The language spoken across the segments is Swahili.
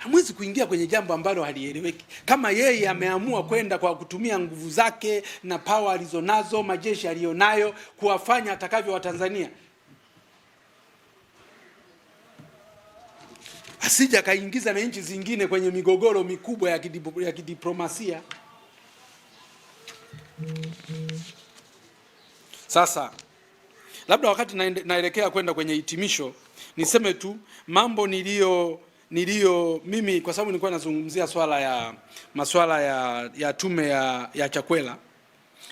Hamwezi kuingia kwenye jambo ambalo halieleweki. Kama yeye ameamua kwenda kwa kutumia nguvu zake na power alizonazo, majeshi aliyonayo, kuwafanya atakavyo Watanzania, asija kaingiza na nchi zingine kwenye migogoro mikubwa ya kidiplomasia. Sasa labda wakati naelekea kwenda kwenye hitimisho, niseme tu mambo nilio mimi, kwa sababu nilikuwa nazungumzia masuala ya tume ya Chakwera,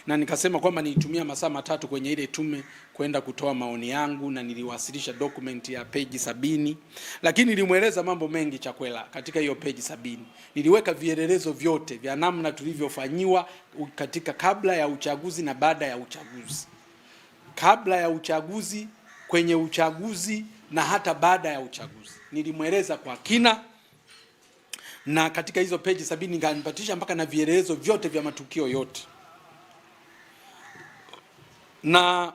na nikasema kwamba nilitumia masaa matatu kwenye ile tume kwenda kutoa maoni yangu, na niliwasilisha document ya peji 70, lakini nilimweleza mambo mengi Chakwera katika hiyo peji 70. Niliweka vielelezo vyote vya namna tulivyofanyiwa katika kabla ya uchaguzi na baada ya uchaguzi, kabla ya uchaguzi, kwenye uchaguzi na hata baada ya uchaguzi. Nilimweleza kwa kina, na katika hizo peji 70 nganipatisha mpaka na vielelezo vyote vya matukio yote. Na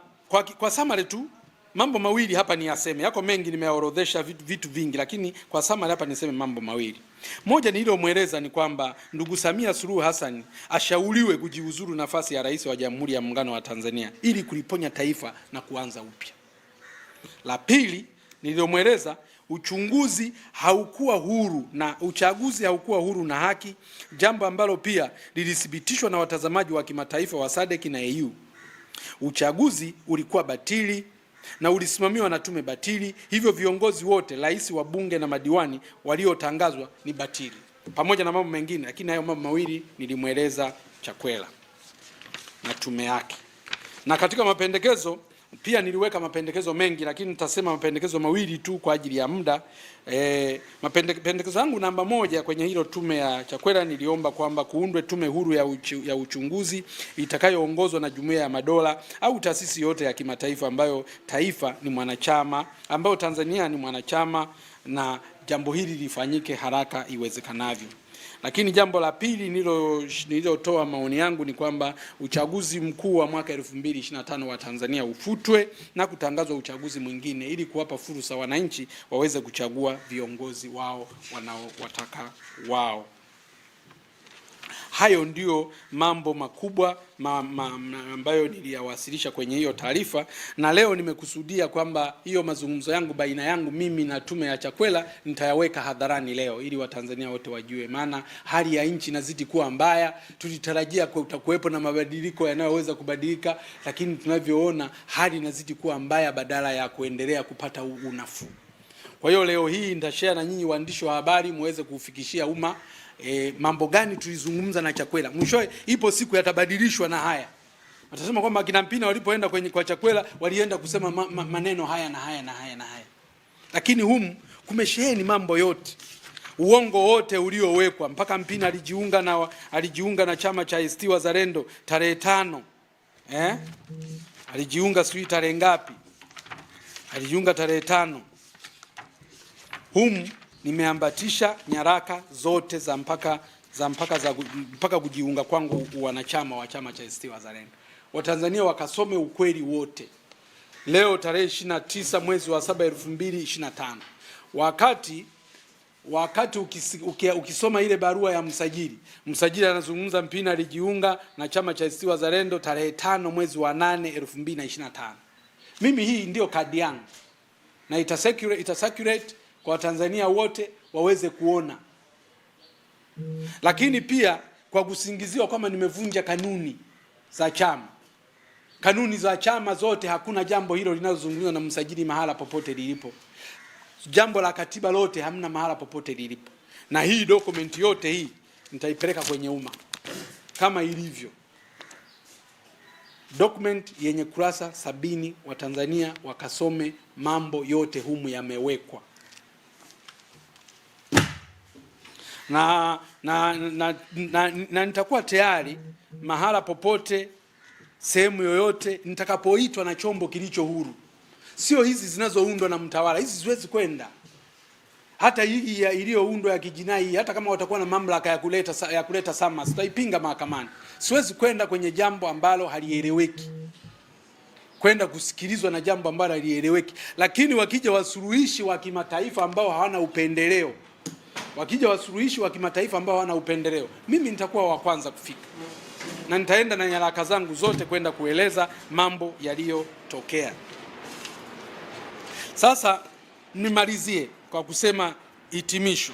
kwa summary tu, mambo mawili hapa ni yaseme. Yako mengi nimeorodhesha vitu vingi, lakini kwa summary hapa niseme mambo mawili. Moja nililomweleza ni kwamba ndugu Samia Suluhu Hassan ashauriwe kujiuzuru nafasi ya rais wa Jamhuri ya Muungano wa Tanzania ili kuliponya taifa na kuanza upya. La pili nililomweleza, uchunguzi haukuwa huru na uchaguzi haukuwa huru na haki, jambo ambalo pia lilithibitishwa na watazamaji wa kimataifa wa SADC na EU. Uchaguzi ulikuwa batili na ulisimamiwa na tume batili, hivyo viongozi wote, rais, wa bunge na madiwani waliotangazwa ni batili, pamoja na mambo mengine, lakini hayo mambo mawili nilimweleza Chakwera na tume yake. Na katika mapendekezo pia niliweka mapendekezo mengi, lakini nitasema mapendekezo mawili tu kwa ajili ya muda. Mapendekezo yangu namba 1 kwenye hilo tume ya Chakwera, niliomba kwamba kuundwe tume huru ya uchunguzi itakayoongozwa na Jumuiya ya Madola au taasisi yote ya kimataifa ambayo taifa ni mwanachama, ambayo Tanzania ni mwanachama, na jambo hili lifanyike haraka iwezekanavyo. Lakini jambo la pili nililotoa maoni yangu ni kwamba uchaguzi mkuu wa mwaka 2025 wa Tanzania ufutwe na kutangazwa uchaguzi mwingine ili kuwapa fursa wananchi waweze kuchagua viongozi wao wanaowataka wao. Hayo ndio mambo makubwa ambayo niliyawasilisha kwenye hiyo taarifa, na leo nimekusudia kwamba hiyo mazungumzo yangu baina yangu mimi na tume ya Chakwera nitayaweka hadharani leo ili Watanzania wote wajue, maana hali ya nchi inazidi kuwa mbaya. Tulitarajia kutakuwepo na mabadiliko yanayoweza kubadilika, lakini tunavyoona hali inazidi kuwa mbaya badala ya kuendelea kupata unafuu. Kwa hiyo leo hii nitashare na nyinyi waandishi wa habari muweze kufikishia umma mambo gani tulizungumza na Chakwera. Mwishowe ipo siku yatabadilishwa na haya. Watasema kwamba kina Mpina walipoenda kwa Chakwera walienda kusema maneno haya na haya na haya na haya. Lakini humu kumesheheni mambo yote. Uongo wote uliowekwa, mpaka Mpina alijiunga na chama cha ACT Wazalendo tarehe 5. Alijiunga sijui tarehe ngapi? Alijiunga tarehe 5. Humu nimeambatisha nyaraka zote za mpaka kujiunga kwangu wanachama wa chama cha ACT Wazalendo. Watanzania wakasome ukweli wote. Leo tarehe 29 mwezi wa 7 2025. Wakati ukisoma ile barua ya msajili anazungumza Mpina alijiunga na chama cha ACT Wazalendo tarehe 5 mwezi wa 8 2025. Mimi hii ndio kadi yangu na itasacurate kwa Tanzania wote waweze kuona. Lakini pia kwa kusingiziwa kwamba nimevunja kanuni za chama. Kanuni za chama zote, hakuna jambo hilo linalozungumzwa na msajili mahala popote lilipo. Jambo la katiba lote hamna mahala popote lilipo. Na hii document yote hii nitaipeleka kwenye umma kama ilivyo. Document yenye kurasa 70, wa Tanzania wakasome mambo yote humu yamewekwa. Na nitakuwa tayari mahala popote, sehemu yoyote nitakapoitwa na chombo kilicho huru. Sio hizi zinazoundwa na mtawala, hizi siwezi kwenda. Hata hii iliyoundwa ya kijinai, hata kama watakuwa na mamlaka ya kuleta sama, sitaipinga mahakamani. Siwezi kwenda kwenye jambo ambalo halieleweki, kwenda kusikilizwa na jambo ambalo halieleweki. Lakini wakija wasuluhishi wa kimataifa ambao hawana upendeleo, wakija wasuluhishi wa kimataifa ambao wana upendeleo, mimi nitakuwa wa kwanza kufika, na nitaenda na nyaraka zangu zote kwenda kueleza mambo yaliyotokea. Sasa nimalizie kwa kusema hitimisho.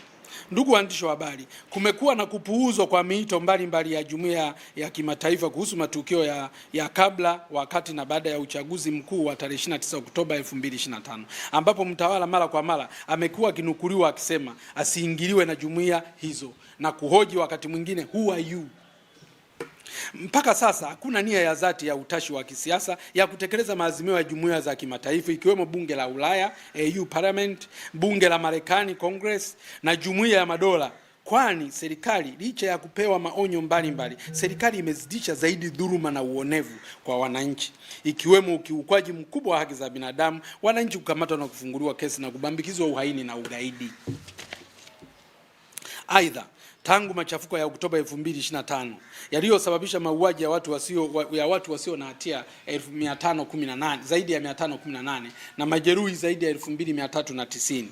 Ndugu waandishi wa habari, kumekuwa na kupuuzwa kwa miito mbalimbali ya jumuiya ya kimataifa kuhusu matukio ya kabla, wakati na baada ya uchaguzi mkuu wa tarehe 29 Oktoba 2025, ambapo mtawala mara kwa mara amekuwa akinukuliwa akisema asiingiliwe na jumuiya hizo na kuhoji wakati mwingine who are you. Mpaka sasa hakuna nia ya dhati ya utashi wa kisiasa ya kutekeleza maazimio ya jumuiya za kimataifa, ikiwemo bunge la Ulaya EU Parliament, bunge la Marekani Congress na jumuiya ya madola, kwani serikali licha ya kupewa maonyo mbalimbali, serikali imezidisha zaidi dhuluma na uonevu kwa wananchi, ikiwemo ukiukwaji mkubwa wa haki za binadamu, wananchi kukamatwa na kufunguliwa kesi na kubambikizwa uhaini na ugaidi. Aidha, tangu machafuko ya Oktoba 2025 yaliyosababisha mauaji ya watu wasio na hatia 1518, zaidi ya 518 na majeruhi zaidi ya 2390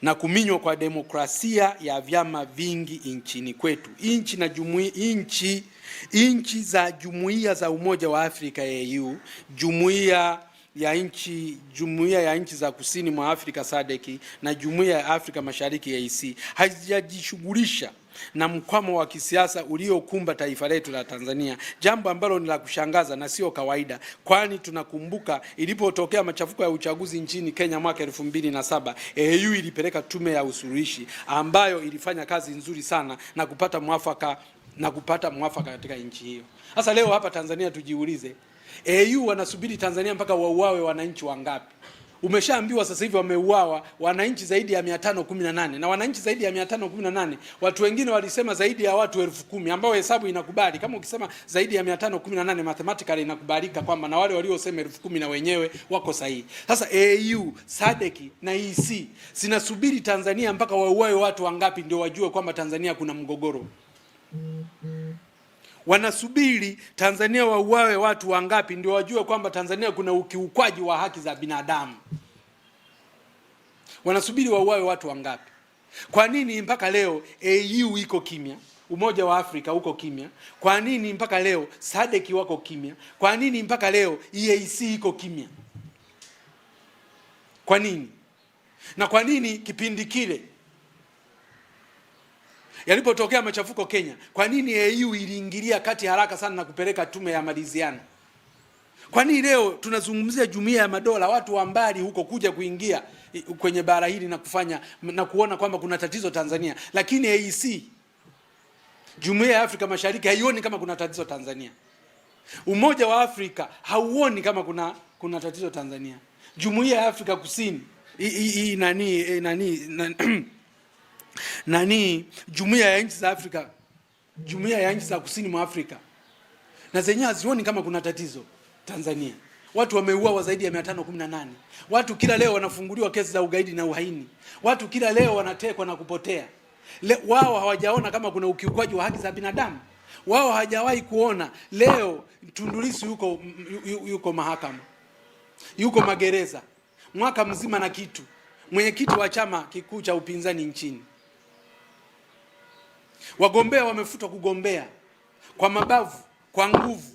na kuminywa kwa demokrasia ya vyama vingi nchini kwetu, nchi za jumuiya za Umoja wa Afrika AU, jumuiya ya nchi za kusini mwa Afrika SADC na jumuiya ya Afrika Mashariki EAC haijajishughulisha na mkwamo wa kisiasa uliokumba taifa letu la Tanzania, jambo ambalo ni la kushangaza na sio kawaida, kwani tunakumbuka ilipotokea machafuko ya uchaguzi nchini Kenya mwaka 2007, AU ilipeleka tume ya usuluhishi ambayo ilifanya kazi nzuri sana na kupata mwafaka katika nchi hiyo. Sasa leo hapa Tanzania tujiulize, AU wanasubiri Tanzania mpaka wauawe wananchi wangapi? Umeshaambiwa sasa hivi wameuawa wananchi zaidi ya 518, na wananchi zaidi ya 518, watu wengine walisema zaidi ya watu 10,000, ambao hesabu inakubali. Kama ukisema zaidi ya 518 mathematically inakubalika kwamba na wale waliosema 10,000 na wenyewe wako sahihi. Sasa AU, SADC na EAC zinasubiri Tanzania mpaka wauawe watu wangapi ndio wajue kwamba Tanzania kuna mgogoro? Wanasubiri Tanzania wauawe watu wangapi ndio wajue kwamba Tanzania kuna ukiukwaji wa haki za binadamu? Wanasubiri wauawe watu wangapi? Kwa nini mpaka leo AU iko kimya? Umoja wa Afrika uko kimya? Kwa nini mpaka leo SADC wako kimya? Kwa nini mpaka leo EAC iko kimya? Kwa nini? Na kwa nini kipindi kile yalipotokea machafuko Kenya, kwa nini AU iliingilia kati haraka sana na kupeleka tume ya maridhiano? Kwa nini leo tunazungumzia jumuiya ya madola, watu wa mbali huko kuja kuingia kwenye bara hili na kufanya na kuona kwamba kuna tatizo Tanzania, lakini AEC, jumuiya ya Afrika Mashariki, haioni kama kuna tatizo Tanzania? Umoja wa Afrika hauoni kama kuna tatizo Tanzania? Jumuiya ya Afrika Kusini jumuiya ya nchi za Afrika, jumuiya ya nchi za kusini mwa Afrika, na zenyewe hazioni kama kuna tatizo Tanzania. Watu wameuawa zaidi ya 518. Watu kila leo wanafunguliwa kesi za ugaidi na uhaini. Watu kila leo wanatekwa na kupotea. Wao hawajaona kama kuna ukiukwaji wa haki za binadamu. Wao hawajawahi kuona. Leo Tundu Lissu yuko mahakama, yuko magereza mwaka mzima na kitu, mwenyekiti wa chama kikuu cha upinzani nchini. Wagombea wamefutwa kugombea kwa mabavu, kwa nguvu.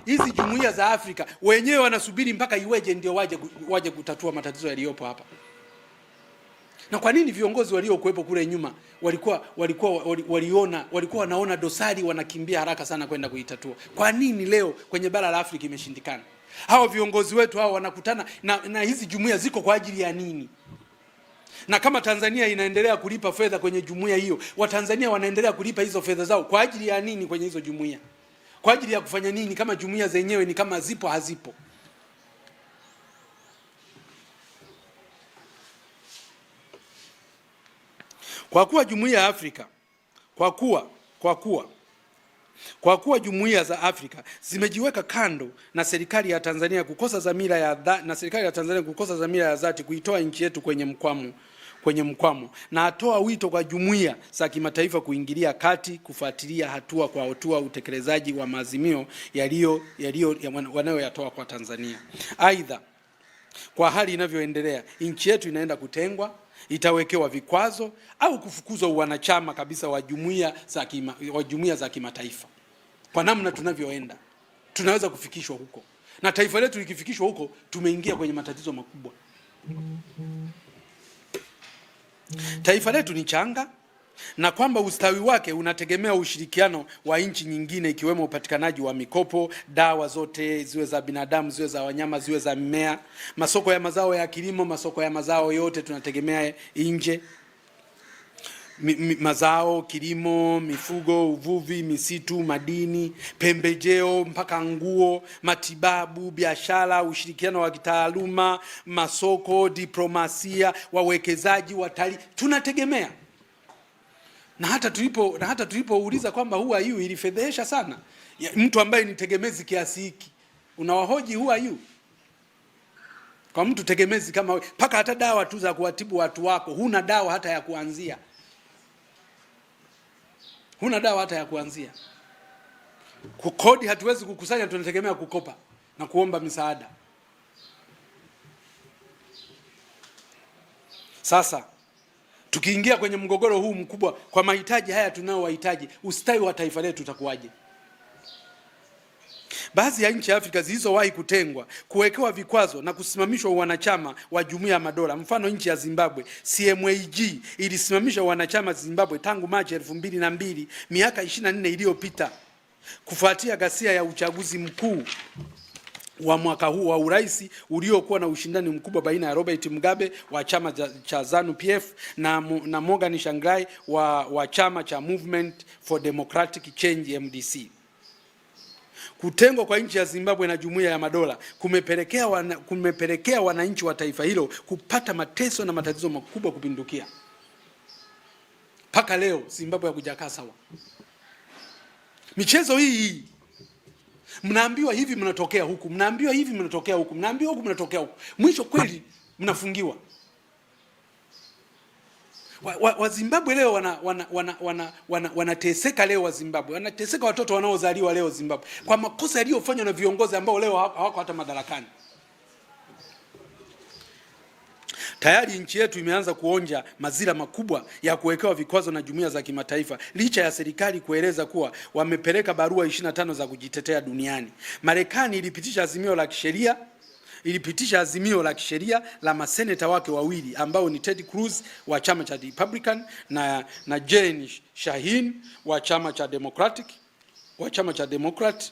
Hizi jumuiya za Afrika wenyewe wanasubiri mpaka iweje ndio waje kutatua matatizo yaliyopo hapa. Na kwa nini viongozi waliokuwepo kule nyuma walikuwa wanaona dosari, wanakimbia haraka sana kwenda kuitatua? Kwa nini leo kwenye bara la Afrika imeshindikana? Hao viongozi wetu hao wanakutana na hizi jumuiya ziko kwa ajili ya nini? Na kama Tanzania inaendelea kulipa fedha kwenye jumuiya hiyo, Watanzania wanaendelea kulipa hizo fedha zao kwa ajili ya nini kwenye hizo jumuiya? Kwa ajili ya kufanya nini kama jumuiya zenyewe ni kama zipo hazipo? Kwa kuwa jumuiya ya Afrika, kwa kuwa jumuiya za Afrika zimejiweka kando na serikali ya Tanzania kukosa dhamira ya dhati kuitoa nchi yetu kwenye mkwamo, na atoa wito kwa jumuiya za kimataifa kuingilia kati, kufuatilia hatua kwa hatua utekelezaji wa maazimio wanayoyatoa kwa Tanzania. Aidha, kwa hali inavyoendelea, nchi yetu inaenda kutengwa itawekewa vikwazo au kufukuzwa uwanachama kabisa wa jumuiya za kimataifa. Kwa namna tunavyoenda tunaweza kufikishwa huko, na taifa letu likifikishwa huko tumeingia kwenye matatizo makubwa. Taifa letu ni changa, na kwamba ustawi wake unategemea ushirikiano wa nchi nyingine, ikiwemo upatikanaji wa mikopo, dawa zote ziwe za binadamu, ziwe za wanyama, ziwe za mimea, masoko ya mazao ya kilimo, masoko ya mazao yote tunategemea nje, mazao, kilimo, mifugo, uvuvi, misitu, madini, pembejeo, mpaka nguo, matibabu, biashara, ushirikiano wa kitaaluma, masoko, diplomasia, wawekezaji, watalii, tunategemea. Na hata tulipouliza kwamba who are you, ilifedhesha sana. Mtu ambaye ni tegemezi kiasi hiki unawahoji who are you? Kwa mtu tegemezi kama wewe, paka hata dawa tu za kuwatibu watu wako huna dawa hata ya kuanzia. Huna dawa hata ya kuanzia. Kukodi hatuwezi kukusanya, tunategemea kukopa na kuomba misaada. Sasa tukiingia kwenye mgogoro huu mkubwa kwa mahitaji haya tunaowahitaji, ustawi wa taifa letu utakuwaje? Baadhi ya nchi ya Afrika zilizowahi kutengwa, kuwekewa vikwazo na kusimamishwa wanachama wa Jumuiya ya Madola, mfano nchi ya Zimbabwe, CMAG ilisimamisha wanachama Zimbabwe tangu Machi 2002, miaka 24 iliyopita, kufuatia ghasia ya uchaguzi mkuu wa mwaka huu wa urais uliokuwa na ushindani mkubwa baina ya Robert Mugabe wa chama cha ZANU-PF na Morgan Tsvangirai wa chama cha Movement for Democratic Change MDC. Kutengwa kwa nchi ya Zimbabwe na Jumuiya ya Madola kumepelekea wananchi wa taifa hilo kupata mateso na matatizo makubwa kupindukia. Paka leo Zimbabwe hakujakaa sawa. Michezo hii mnaambiwa hivi mnatokea huku, mnaambiwa hivi mnatokea huku, mnaambiwa huku mnatokea huku. Mwisho kweli mnafungiwa. Wa Zimbabwe leo wanateseka leo. Wa Zimbabwe wanateseka, watoto wanaozaliwa leo Zimbabwe kwa makosa yaliyofanywa na viongozi ambao leo hawako hata madarakani. Tayari nchi yetu imeanza kuonja mazira makubwa ya kuwekewa vikwazo na jumuiya za kimataifa, licha ya serikali kueleza kuwa wamepeleka barua 25 za kujitetea duniani. Marekani ilipitisha azimio la kisheria la maseneta wake wawili ambao ni Ted Cruz wa chama cha Republican na Jen Shaheen wa chama cha Democrat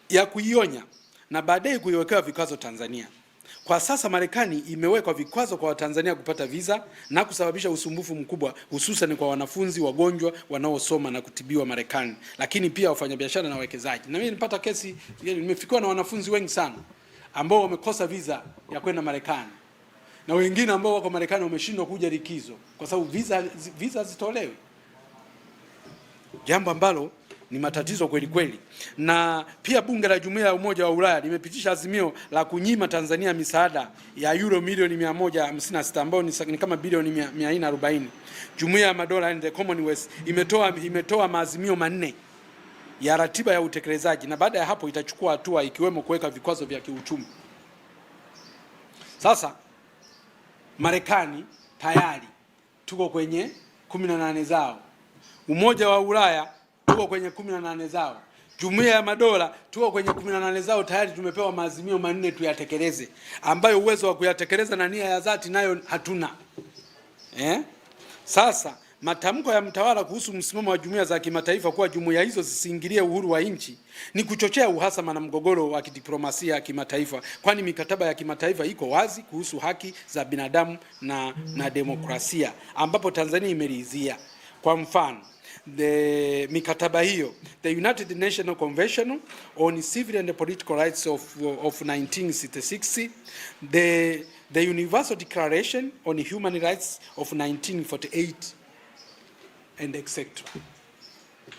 ya kuionya na baadaye kuiwekewa vikwazo Tanzania. Kwa sasa Marekani imewekwa vikwazo kwa Watanzania kupata visa na kusababisha usumbufu mkubwa, hususan kwa wanafunzi, wagonjwa wanaosoma na kutibiwa Marekani, lakini pia wafanyabiashara na wawekezaji. Na mimi nilipata kesi, nimefikiwa na wanafunzi wengi sana ambao wamekosa visa ya kwenda Marekani, na wengine ambao wako Marekani wameshindwa kuja likizo kwa sababu visa zitolewe, jambo ambalo ni matatizo kweli kweli. Na pia bunge la Jumuiya ya Umoja wa Ulaya limepitisha azimio la kunyima Tanzania misaada ya euro milioni 156 ambao ni kama bilioni 440. Jumuiya ya Madola and the Commonwealth imetoa maazimio 4 ya ratiba ya utekelezaji, na baada ya hapo itachukua hatua ikiwemo kuweka vikwazo vya kiuchumi. Sasa Marekani tayari tuko kwenye 18 zao, Umoja wa Ulaya tuko kwenye 18 zao, Jumuiya ya Madola tuko kwenye 18 zao. Tayari tumepewa maazimio 4 tuyatekeleze, ambayo uwezo wa kuyatekeleza na nia ya dhati nayo hatuna. Sasa matamko ya mtawala kuhusu msimamo wa jumuiya za kimataifa kuwa jumuiya hizo zisiingilie uhuru wa nchi ni kuchochea uhasama na mgogoro wa kidiplomasia ya kimataifa, kwani mikataba ya kimataifa iko wazi kuhusu haki za binadamu na demokrasia, ambapo Tanzania imeridhia. Kwa mfano, mikataba hiyo, the United Nations Convention on Civil and Political Rights of 1966, the Universal Declaration on Human Rights of 1948 and etc.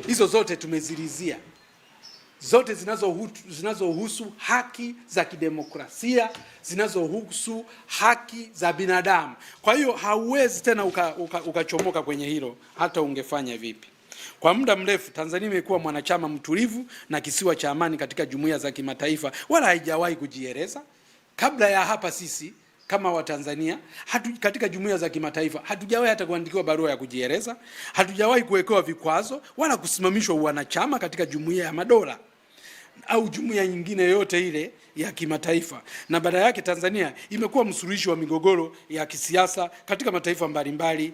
Hizo zote tumeziridhia, zote zinazohusu haki za kidemokrasia, zinazohusu haki za binadamu. Kwa hiyo hauwezi tena ukachomoka kwenye hilo hata ungefanya vipi. Kwa muda mrefu Tanzania imekuwa mwanachama mtulivu na kisiwa cha amani katika jumuiya za kimataifa, wala haijawahi kujieleza. Kabla ya hapa sisi kama Watanzania katika jumuiya za kimataifa hatujawahi hata kuandikiwa barua ya kujieleza, hatujawahi kuwekewa vikwazo wala kusimamishwa uwanachama katika Jumuiya ya Madola au jumuiya nyingine yoyote ile ya kimataifa, na badala yake Tanzania imekuwa msuluhishi wa migogoro ya kisiasa katika mataifa mbalimbali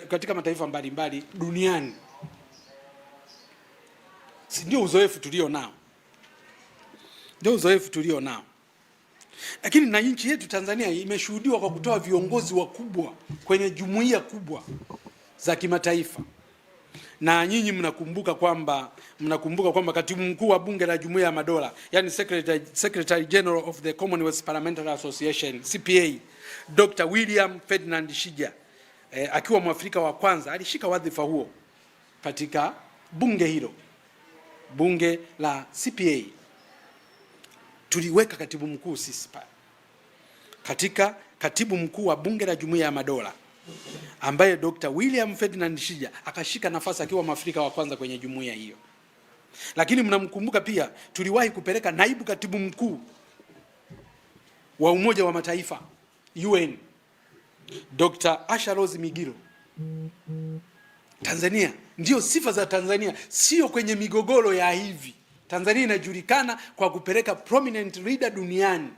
katika mataifa mbalimbali duniani. Ndio uzoefu tulio nao, ndio uzoefu tulio nao. Lakini na nchi yetu Tanzania imeshuhudiwa kwa kutoa viongozi wakubwa kwenye jumuiya kubwa za kimataifa. Na nyinyi mnakumbuka kwamba katibu mkuu wa bunge la Jumuiya ya Madola, yani Secretary General of the Commonwealth Parliamentary Association CPA, Dr. William Ferdinand Shija, akiwa Mwafrika wa kwanza alishika wadhifa huo katika bunge hilo, bunge la CPA. Tuliweka katibu mkuu sisi pale, katika katibu mkuu wa bunge la Jumuiya ya Madola, ambaye Dr. William Ferdinand Shija akashika nafasi akiwa Mwafrika wa kwanza kwenye jumuiya hiyo. Lakini mnamkumbuka pia tuliwahi kupeleka naibu katibu mkuu wa Umoja wa Mataifa UN, Dr. Asha Rose Migiro. Tanzania, ndio sifa za Tanzania, sio kwenye migogoro ya hivi. Tanzania inajulikana kwa kupeleka prominent leader duniani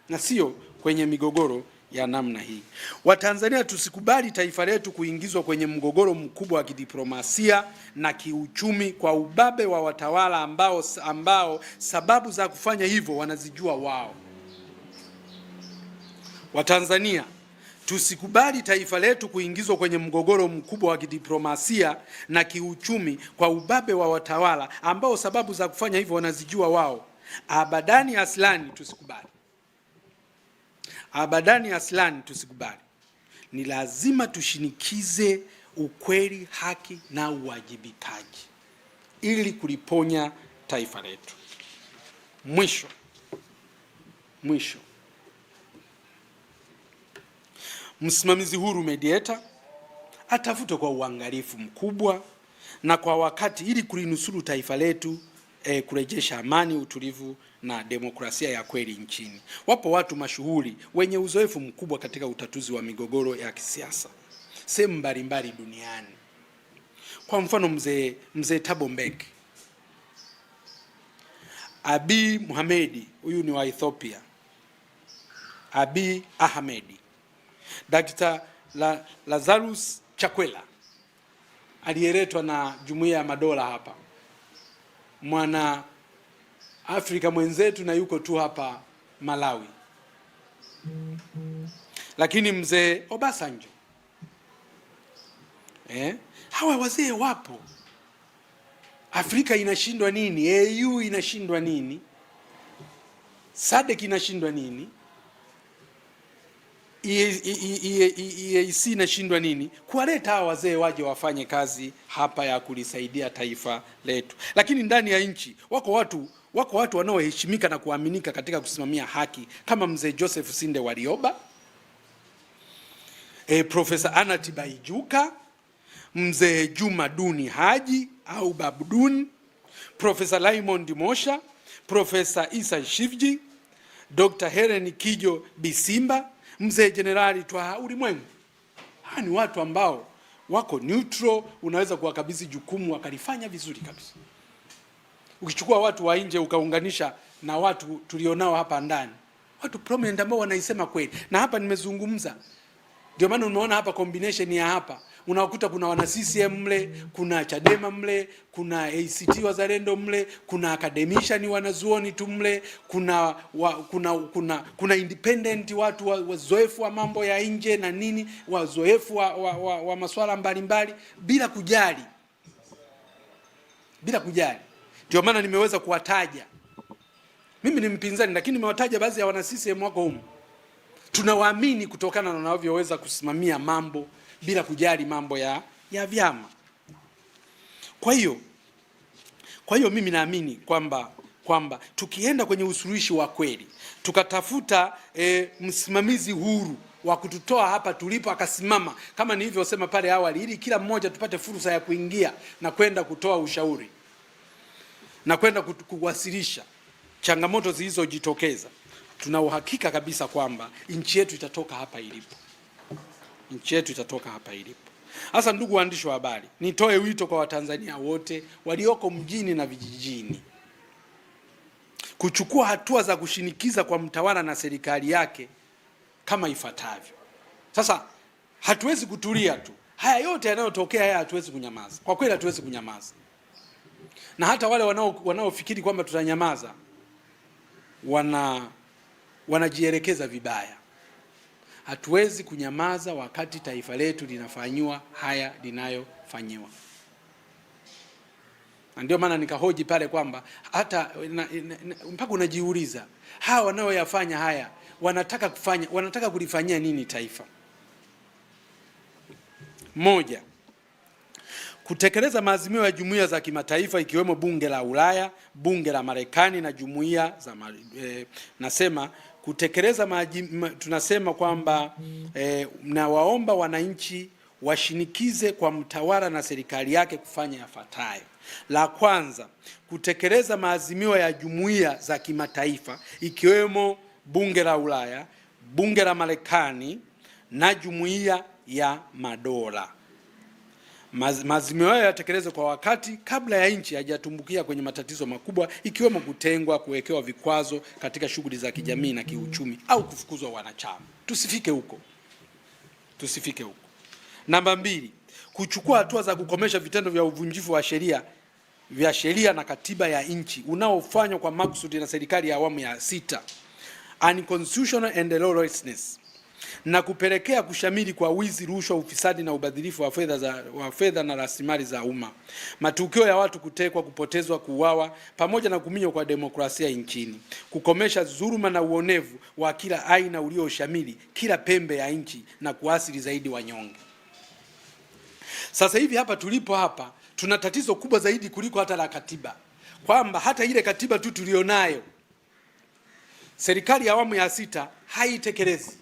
na sio kwenye migogoro ya namna hii. Watanzania, tusikubali taifa letu kuingizwa kwenye mgogoro mkubwa wa kidiplomasia na kiuchumi kwa ubabe wa watawala ambao sababu za kufanya hivyo wanazijua wao. Watanzania, tusikubali taifa letu kuingizwa kwenye mgogoro mkubwa wa kidiplomasia na kiuchumi kwa ubabe wa watawala ambao sababu za kufanya hivyo wanazijua wao. Abadani aslani tusikubali. Abadani aslani tusikubali. Ni lazima tushinikize ukweli, haki na uwajibikaji ili kuliponya taifa letu. Mwisho, msimamizi huru mediator atafute kwa uangalifu mkubwa na kwa wakati ili kulinusuru taifa letu, kurejesha amani, utulivu na demokrasia ya kweli nchini. Wapo watu mashuhuri wenye uzoefu mkubwa katika utatuzi wa migogoro ya kisiasa sehemu mbalimbali duniani. Kwa mfano mzee Thabo Mbeki, Abiy Mohamed, huyu ni wa Ethiopia, Abiy Ahmed, Dr. Lazarus Chakwera aliyeletwa na Jumuiya ya Madola hapa, mwana Afrika mwenzetu na yuko tu hapa Malawi. Lakini mzee Obasanjo, hawa wazee wapo. Afrika inashindwa nini? AU inashindwa nini? SADC inashindwa nini? EAC inashindwa nini? Kuwaleta hawa wazee waje wafanye kazi hapa ya kulisaidia taifa letu. Lakini ndani ya nchi wako watu wanaoheshimika na kuaminika katika kusimamia haki kama mzee Joseph Sinde Warioba, Profesa Anna Tibaijuka, mzee Juma Duni Haji au Babdun, Profesa Raymond Mosha, Profesa Isa Shivji, Dr. Helen Kijo Bisimba, mzee Jenerali Twaha Ulimwengu. Hawa ni watu ambao wako neutral, unaweza kuwakabidhi jukumu wakalifanya vizuri kabisa. Ukichukua watu wa nje ukaunganisha na watu tulionao hapa ndani, watu prominent ambao wanaisema kweli. Na hapa nimezungumza, ndio maana unaona hapa combination ya hapa unakuta kuna wana CCM mle, kuna Chadema mle, kuna ACT Wazalendo mle, kuna academician wanazuoni tu mle, kuna independent watu wazoefu wa mambo ya nje na nini, wazoefu wa masuala mbalimbali bila kujali. Ndio maana nimeweza kuwataja. Mimi ni mpinzani lakini nimewataja baadhi ya wana CCM wako humu. Tunawaamini kutokana na wanavyoweza kusimamia mambo bila kujali mambo ya vyama. Kwa hiyo mimi naamini kwamba tukienda kwenye usuluhishi wa kweli, tukatafuta msimamizi huru wa kututoa hapa tulipo akasimama kama nilivyosema pale awali, ili kila mmoja tupate fursa ya kuingia na kwenda kutoa ushauri na kwenda kuwasilisha changamoto zilizojitokeza. tuna uhakika kabisa kwamba nchi yetu itatoka hapa ilipo. Nchi yetu itatoka hapa ilipo. Sasa ndugu waandishi wa habari, nitoe wito kwa Watanzania wote walioko mjini na vijijini kuchukua hatua za kushinikiza kwa mtawala na serikali yake kama ifuatavyo. Sasa hatuwezi kutulia tu. Haya yote yanayotokea haya hatuwezi kunyamaza. Kwa kweli hatuwezi kunyamaza. Na hata wale wanaofikiri kwamba tutanyamaza wanajielekeza vibaya. Hatuwezi kunyamaza wakati taifa letu linafanywa haya linayofanyiwa. Na ndio maana nikahoji pale kwamba hata mpaka unajiuliza hawa wanaoyafanya haya wanataka kulifanyia nini taifa? Moja, kutekeleza maazimio ya jumuiya za kimataifa ikiwemo bunge la Ulaya, bunge la Marekani na jumuiya za nasema kutekeleza tunasema kwamba na waomba wananchi washinikize kwa mtawala na serikali yake kufanya yafuatayo. La kwanza, kutekeleza maazimio ya jumuiya za kimataifa ikiwemo bunge la Ulaya, bunge la Marekani na jumuiya ya madola. Maazimio hayo yatekelezwe kwa wakati kabla ya nchi hajatumbukia kwenye matatizo makubwa ikiwemo kutengwa, kuwekewa vikwazo katika shughuli za kijamii na kiuchumi au kufukuzwa wanachama. Tusifike huko. Tusifike huko. Namba 2, kuchukua hatua za kukomesha vitendo vya uvunjifu wa sheria na katiba ya nchi unaofanywa kwa makusudi na serikali ya awamu ya 6, unconstitutional and lawlessness, na kupelekea kushamiri kwa wizi, rushwa, ufisadi na ubadhirifu wa fedha na rasilimali za umma, matukio ya watu kutekwa, kupotezwa, kuuawa, pamoja na kuminywa kwa demokrasia nchini, kukomesha dhuluma na uonevu wa kila aina ulioshamiri kila pembe ya nchi na kuasili zaidi wanyonge. Sasa hivi hapa tulipo hapa tuna tatizo kubwa zaidi kuliko hata la katiba, kwamba hata ile katiba tu tulionayo serikali ya awamu ya 6 haitekelezi.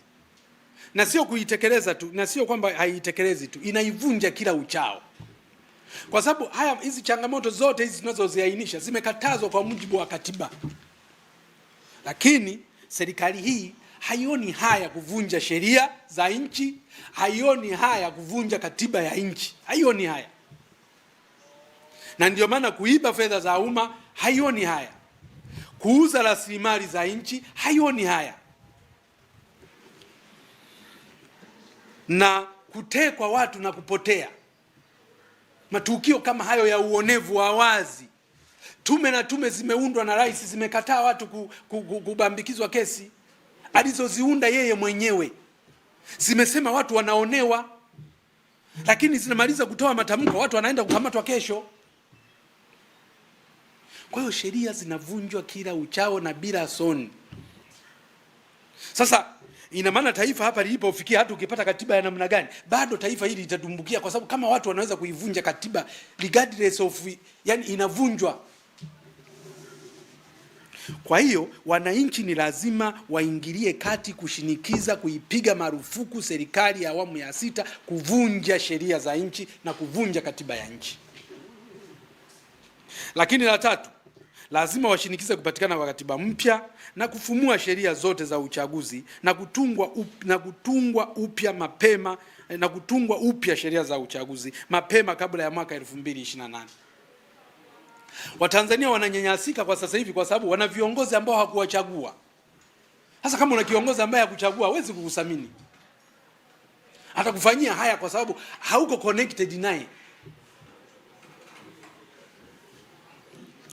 Na sio kuitekeleza tu, na sio kwamba haitekelezi tu, inaivunja kila uchao. Kwa sababu hizi changamoto zote hizi tunazoziainisha zimekatazwa kwa mujibu wa katiba. Lakini serikali hii haioni haya kuvunja sheria za nchi, haioni haya kuvunja katiba ya nchi, haioni haya. Na ndio maana kuiba fedha za umma haioni haya. Kuuza rasilimali za nchi haioni haya. Na kutekwa watu na kupotea. Matukio kama hayo ya uonevu wa wazi. Tume zimeundwa na rais zimekataa watu kubambikizwa kesi alizoziunda yeye mwenyewe. Zimesema watu wanaonewa, lakini zinamaliza kutoa matamko watu wanaenda kukamatwa kesho. Kwa hiyo sheria zinavunjwa kila uchao na bila soni. Sasa ina maana taifa hapa lilipofikia, hata ukipata katiba ya namna gani bado taifa hili litatumbukia, kwa sababu kama watu wanaweza kuivunja katiba regardless of, yani inavunjwa. Kwa hiyo wananchi ni lazima waingilie kati kushinikiza kuipiga marufuku serikali ya awamu ya 6 kuvunja sheria za nchi na kuvunja katiba ya nchi. Lakini la 3, lazima washinikize kupatikana kwa katiba mpya na kufumua sheria zote za uchaguzi na kutungwa upya sheria za uchaguzi mapema kabla ya mwaka 2028. Watanzania wananyanyasika kwa sasa hivi kwa sababu wana viongozi ambao hakuwachagua. Sasa kama una kiongozi ambaye hakuchagua, hawezi kukuthamini. Atakufanyia haya kwa sababu hauko connected naye.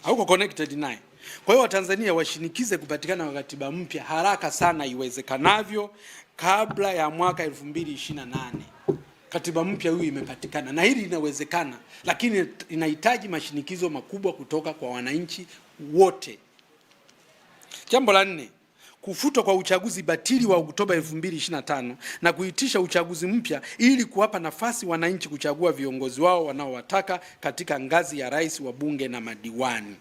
Hauko connected naye. Kwa hiyo Watanzania washinikize kupatikana kwa katiba mpya haraka sana iwezekanavyo kabla ya mwaka 2028. Katiba mpya hii imepatikana na hili linawezekana, lakini inahitaji mashinikizo makubwa kutoka kwa wananchi wote. Jambo la 4, kufutwa kwa uchaguzi batili wa Oktoba 2025 na kuitisha uchaguzi mpya ili kuwapa nafasi wananchi kuchagua viongozi wao wanaowataka katika ngazi ya rais, wa bunge na madiwani.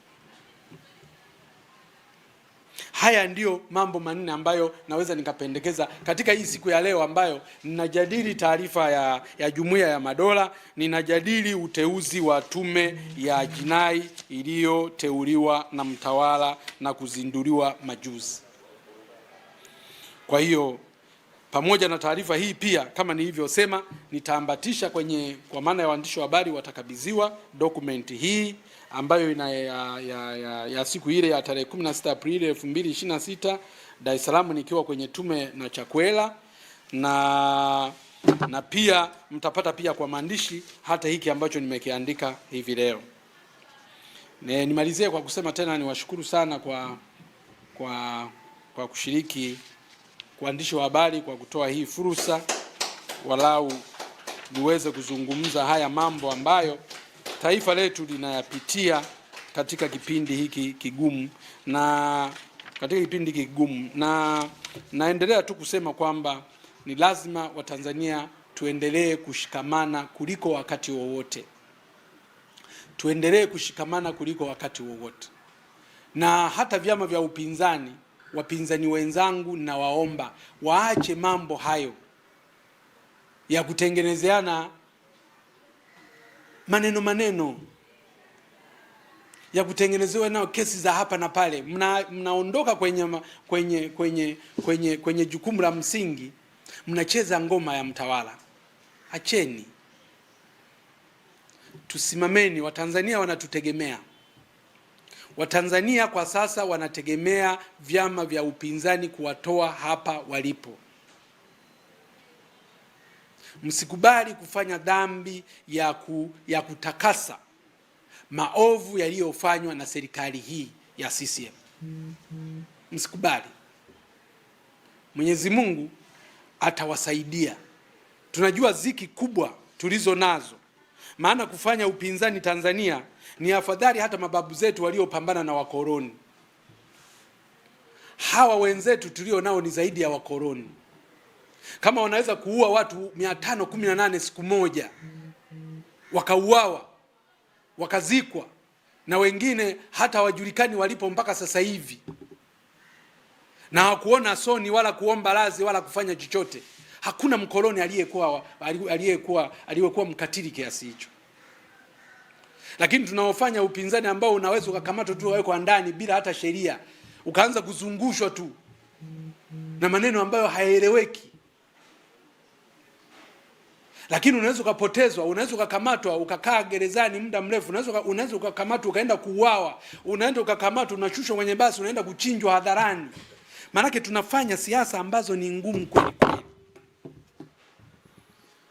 Haya ndiyo mambo 4 ambayo naweza nikapendekeza katika hii siku ya leo, ambayo ninajadili taarifa ya Jumuiya ya Madola, ninajadili uteuzi wa tume ya jinai iliyoteuliwa na mtawala na kuzinduliwa majuzi. Kwa hiyo pamoja na taarifa hii pia, kama nilivyosema, nitaambatisha kwa maana ya waandishi wa habari watakabidhiwa dokumenti hii ambayo ya siku ile ya tarehe 16 Aprili 2026 Dar es Salaam, nikiwa kwenye tume na Chakwera, na pia mtapata pia kwa maandishi hata hiki ambacho nimekiandika hivi leo. Nimalizie kwa kusema tena niwashukuru sana kwa kushiriki, waandishi wa habari, kwa kutoa hii fursa walau niweze kuzungumza haya mambo ambayo taifa letu linayapitia katika kipindi hiki kigumu, na naendelea tu kusema kwamba ni lazima Watanzania tuendelee kushikamana kuliko wakati wowote. Tuendelee kushikamana kuliko wakati wowote. Na hata vyama vya upinzani, wapinzani wenzangu, na waomba waache mambo hayo ya kutengenezeana maneno ya kutengenezewa nao kesi za hapa na pale. Mnaondoka kwenye jukumu la msingi, mnacheza ngoma ya mtawala. Acheni, tusimameni. Watanzania wanatutegemea. Watanzania kwa sasa wanategemea vyama vya upinzani kuwatoa hapa walipo. Msikubali kufanya dhambi ya kutakasa maovu yaliyofanywa na serikali hii ya CCM. Msikubali. Mwenyezi Mungu atawasaidia. Tunajua ziki kubwa tulizo nazo, maana kufanya upinzani Tanzania ni afadhali hata mababu zetu waliopambana na wakoloni. Hawa wenzetu tulio nao ni zaidi ya wakoloni. Kama wanaweza kuua watu 518 siku moja, wakauawa, wakazikwa, na wengine hata hawajulikani walipo mpaka sasa hivi, na hakuona soni wala kuomba radhi wala kufanya chochote, hakuna mkoloni aliyekuwa mkatili kiasi hicho. Lakini tunaofanya upinzani ambao unaweza ukakamatwa tu wawekwa ndani bila hata sheria, ukaanza kuzungushwa tu na maneno ambayo hayaeleweki. Lakini unaweza ukapotezwa, unaweza ukakamatwa ukakaa gerezani muda mrefu, unaweza ukakamatwa ukaenda kuuawa, unaenda ukakamatwa unashushwa kwenye basi unaenda kuchinjwa hadharani. Maanake tunafanya siasa ambazo ni ngumu kweli kweli.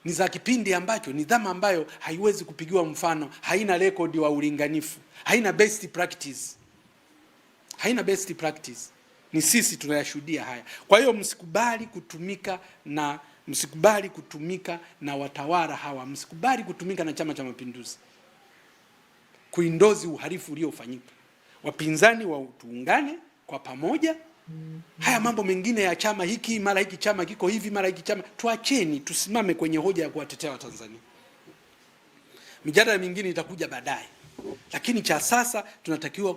Ni za kipindi ambacho ni dhama ambayo haiwezi kupigiwa mfano, haina record wa ulinganifu, haina best practice. Haina best practice. Ni sisi tunayashuhudia haya. Kwa hiyo msikubali kutumika na watawala hawa, msikubali kutumika na Chama cha Mapinduzi kuindozi uhalifu uliofanyika. Wapinzani tuungane kwa pamoja. Haya mambo mengine ya chama hiki, mara hiki chama kiko hivi, mara hiki chama, tuacheni, tusimame kwenye hoja ya kuwatetea Watanzania. Mijadala mingine itakuja baadaye, lakini cha sasa tunatakiwa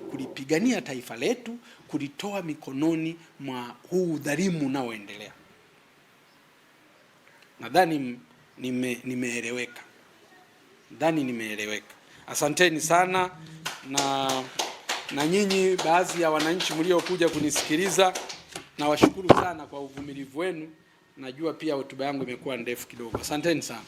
kulipigania taifa letu, kulitoa mikononi mwa huu dhalimu unaoendelea. Nadhani nimeeleweka. Asanteni sana, na nyinyi baadhi ya wananchi mliokuja kunisikiliza, na washukuru sana kwa uvumilivu wenu. Najua pia hotuba yangu imekuwa ndefu kidogo. Asanteni sana.